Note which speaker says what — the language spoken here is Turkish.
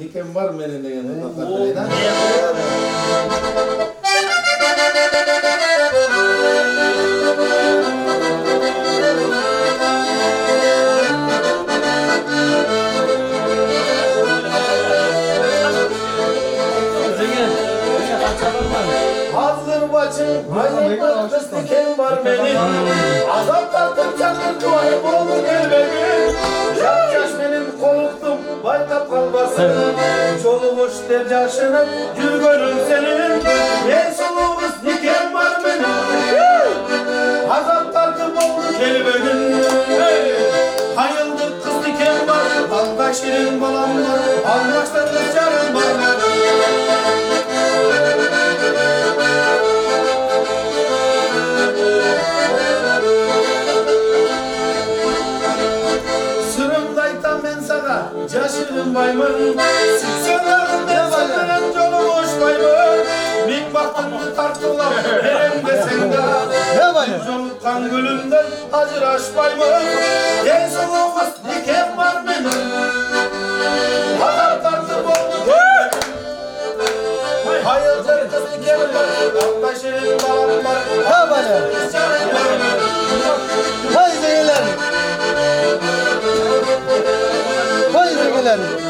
Speaker 1: Nikem var mı elinde yanında? Hazır bacım, hayırlı kız diken var benim. Azap tattım canım duayı buldu gel benim. Yaş yaş benim koluktum, baytap kalmasın. Çoluğuş dercaşını, gül görün senin. En soluğumuz diken var benim. Azap tattım oldu gel benim. Hayırlı kız diken var, balda şirin balam var. Anlaşta kız canım var. Caşırın baymın, sıksınlarım ben senden yolumuş baymın. Mik baktın tartılar, elimde sende. Çoluktan gülümden acıraş baymın. Gel solumuz diken var benim. Hazar tartım oldu hayırdır kız diken var. Aktaşırın balam var.
Speaker 2: Haydi gelelim.